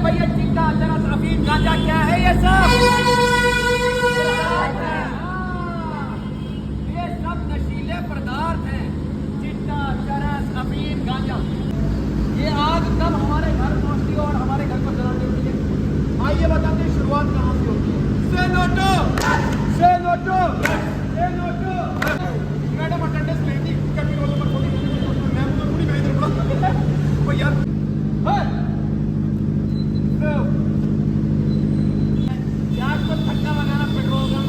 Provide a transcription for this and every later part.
भैया चिट्टा चरस अफीम गांजा क्या है ये सब? ये सब नशीले पदार्थ हैं। चिट्टा चरस अफीम गांजा, ये आग तब हमारे घर पहुंचती है और हमारे घर को जला देती है। आइए बताते हैं शुरुआत कहाँ से होती है। से नोटो, से नोटो, से नोटो। मैडम अटेंडेंस नहीं थी, कभी रोल नंबर 40 मैम तो पूरी नहीं दे वो यार यार तो धक्का लगाना पेट्रोल का।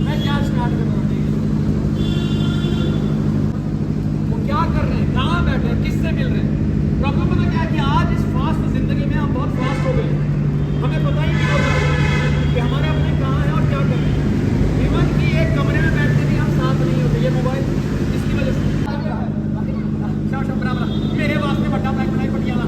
मैं क्या स्टार्ट कर रहा हूँ? वो क्या कर रहे हैं, कहाँ बैठे हैं, किससे मिल रहे हैं? प्रॉब्लम पता क्या है कि आज इस फास्ट जिंदगी में हम बहुत फास्ट हो गए, हमें पता ही नहीं होता कि हमारे अपने कहाँ हैं और क्या कर रहे हैं। इवन कि एक कमरे में बैठते भी हम साथ नहीं होते। ये मोबाइल इसकी वजह से बराबर मेरे वास्ते बड़ा बैग बनाई पटियाला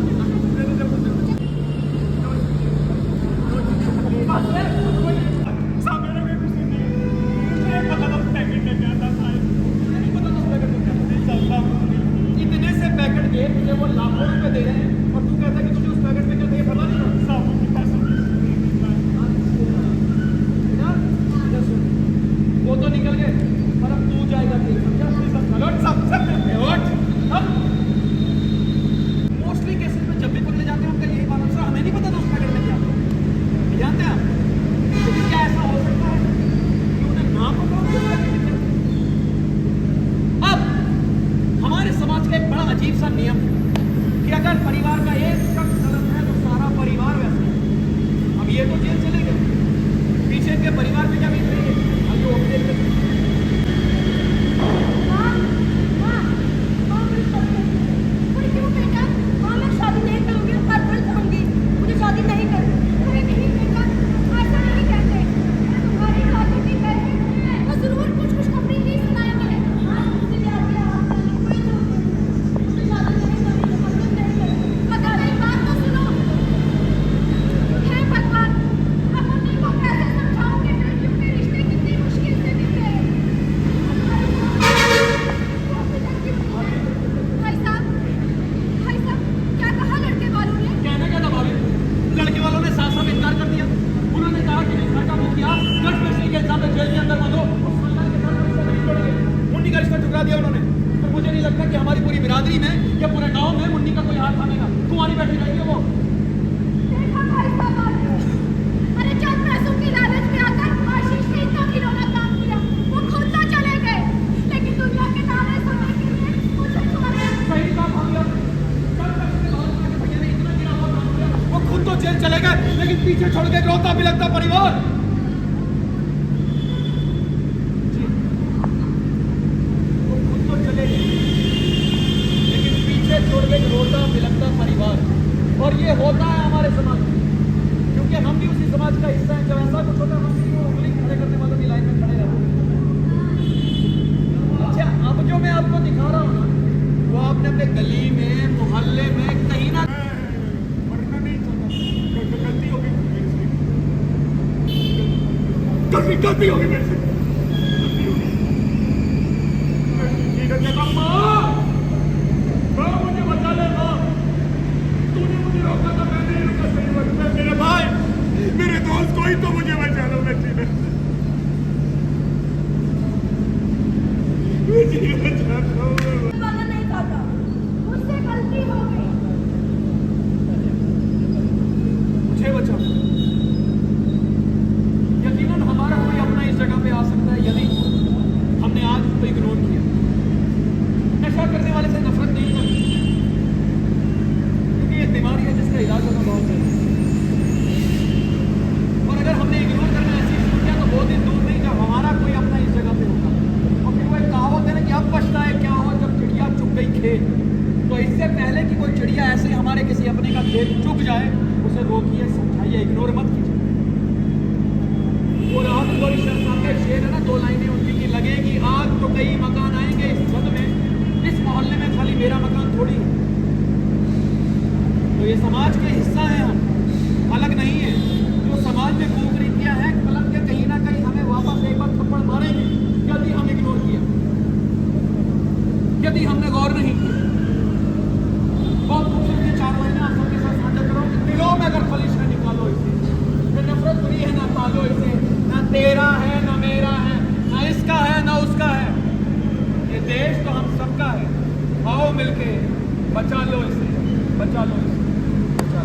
इतने से पैकेट दे तुझे, वो लाखों रुपए दे रहे हैं और तू कहता है कि तुझे उस पैकेट में क्या चाहिए पता नहीं। वो तो निकल गए और अब तू जाएगा। मोस्टली केसेस में जब भी पकड़े जाते हैं उनका यही बात है, हमें नहीं पता था उस पैकेट में क्या जानते हैं आप। लेकिन क्या ऐसा हो सकता है कि उन्हें ना पता हो? अब हमारे समाज का एक बड़ा अजीब सा नियम है कि अगर परिवार का एक शख्स गलत है तो सारा परिवार वैसा है। अब ये तो जेल चले गए, पीछे के परिवार में क्या बीत रही है अब जो अपने दिया उन्होंने। तो मुझे नहीं लगता कि हमारी पूरी बिरादरी में या पूरे गांव में मुन्नी का कोई हाथ थामेगा। तुम्हारी बैठी रहेगी वो। अरे चंद पैसों की लालच में आकर आशीष ने इतना खिलौना काम किया, वो खुद तो चले गए, लेकिन दुनिया के नारे सुनने के लिए मुझे छोड़े। सही काम हो गया, भैया ने इतना गिरा हुआ काम किया, वो खुद तो जेल चले गए लेकिन पीछे छोड़ के रोता बिलखता परिवार। रोता बिलखता परिवार, और ये होता है हमारे समाज में क्योंकि हम भी उसी समाज का हिस्सा हैं। जब ऐसा कुछ होता है हम भी उंगली खड़े करने वालों की लाइन में खड़े रहते हैं। अच्छा, अब जो मैं आपको दिखा रहा हूँ ना, वो आपने अपने गली में मोहल्ले में कहीं ना गलती हो गई मेरे से। मुझे बचा ले माँ, तूने मुझे रोका था, मैं नहीं रुका। सही वक्त में मेरे भाई, मेरे दोस्त, कोई तो मुझे बचा लो। मैं जीना नहीं चाहता, मुझसे गलती हो गई। मुझे बचा। यकीनन हमारा कोई अपना इस जगह पे आ सकता है यदि हमने आज उसको इग्नोर किया। नशा करने वाले से नफरत नहीं करती क्योंकि ये बीमारी है जिसका इलाज होना बहुत जरूरी है। और अगर हमने इग्नोर करना ऐसी शुरू किया तो बहुत दिन दूर नहीं जब हमारा कोई अपना इस जगह पे होगा। और फिर वो एक कहावत है ना कि अब पछताए क्या हो जब चिड़िया चुग गई खेत। तो इससे पहले कि कोई चिड़िया ऐसे हमारे किसी अपने का खेत चुग जाए, उसे रोकिए, समझाइए, इग्नोर मत कीजिए। वो राहत गौरी शर्मा साहब का शेर है ना, 2 लाइनें उनकी की लगेगी आग तो कई मकान आएंगे इस छत में, इस मोहल्ले में खाली मेरा मकान थोड़ी है। तो ये समाज के हिस्सा है, हम अलग नहीं है। जो समाज में कुरीतियां हैं कलम के कहीं ना कहीं हमें वापस एक बार थप्पड़ मारेंगे यदि हम इग्नोर किया, यदि हमने गौर नहीं किया। बहुत खूबसूरत 4 महीने आप सबके साथ देश तो हम सबका है, आओ मिलके बचा लो इसे, बचा लो इसे, बचा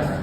लो।